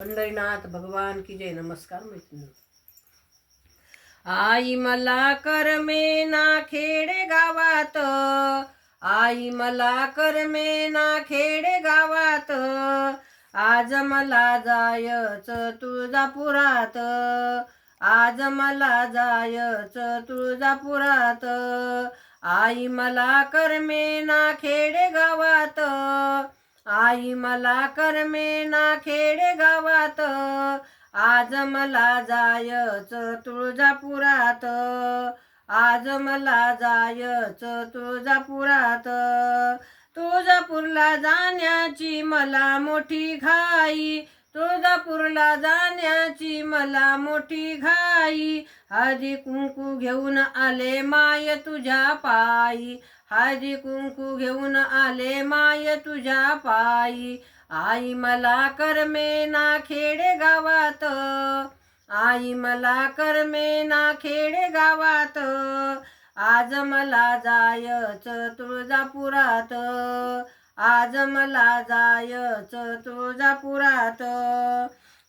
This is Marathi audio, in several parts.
पंढरीनाथ भगवान की जय. नमस्कार मैत्रिणी. आई मला करमेना खेडे गावात, आई मला करमेना खेडे गावात, आज मला जायच तुळजापुरात, आज मला जायच तुळजापुरात. आई मला करमेना खेडे गावात, आई मला करमेना खेडे गावात, आज मला जायच तुळजापुरात, आज मला जायच तुळजापुरात. तुळजापूरला जाण्याची मला मोठी घाई, तुळजापूरला जाण्याची मला मोठी घाई. हळदी कुंकू घेऊन आले माय तुझ्या पायी, हळदी कुंकू घेऊन आले माय तुझ्या पायी. आई मला करमेना खेडे गावात, आई मला करमेना खेडे गावात, आज मला जायच तुळजापुरात, आज मला जायच तुळजापुरात.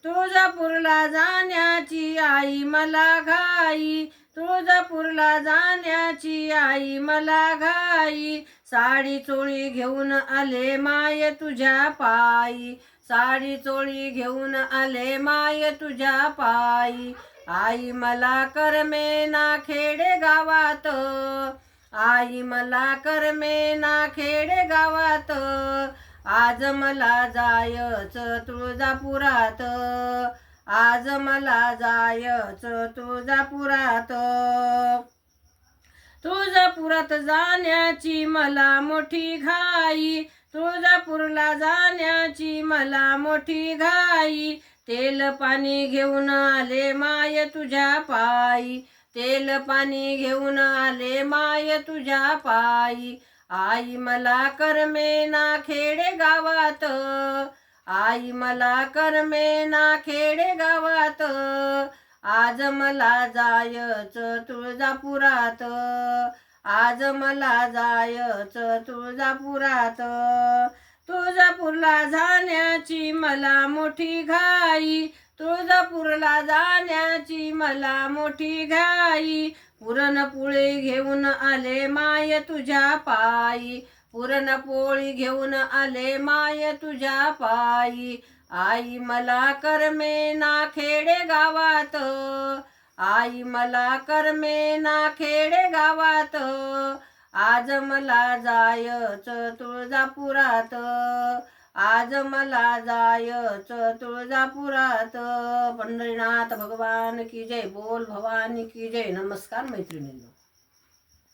तुळजापूरला जाण्याची आई मला घाई, तुळजापूरला जाण्याची आई मला घाई. साडी चोळी घेऊन आले माय तुझ्या पायी, साडी चोळी घेऊन आले माय तुझ्या पायी. आई मला करमेना खेडे गावात, आई मला करमेना खेडे गावात, आज मला जायच तुळजापुरात, आज मला जायच तुळजापुरात. तुळजापुरात जाण्याची मला मोठी घाई, तुळजापूरला जाण्याची मला मोठी घाई. तेल पाणी घेऊन आले माय तुझ्या पायी, तेल पाणी घेऊन आले माय तुझ्या पायी. आई मला करमेना खेडे गावात, आई मला करमेना खेडे गावात, आज मला जायच तुळजापुरात, आज मला जायच तुळजापुरात. तुळजापूरला जाण्याची मला मोठी घाई, तुळजापूरला जाण्याची मला मोठी घाई. पुरणपोळी घेऊन आले माय तुझ्या पायी, पुरणपोळी घेऊन आले माय तुझ्या पायी. आई मला करमेना खेडे गावात, आई मला करमेना खेडे गावात, आज मला जायच तुळजापुरात, आज मला जायच तुळजापुरात. पंढरीनाथ भगवान की जय. बोल भवानी की जय. नमस्कार मैत्रिणींनो.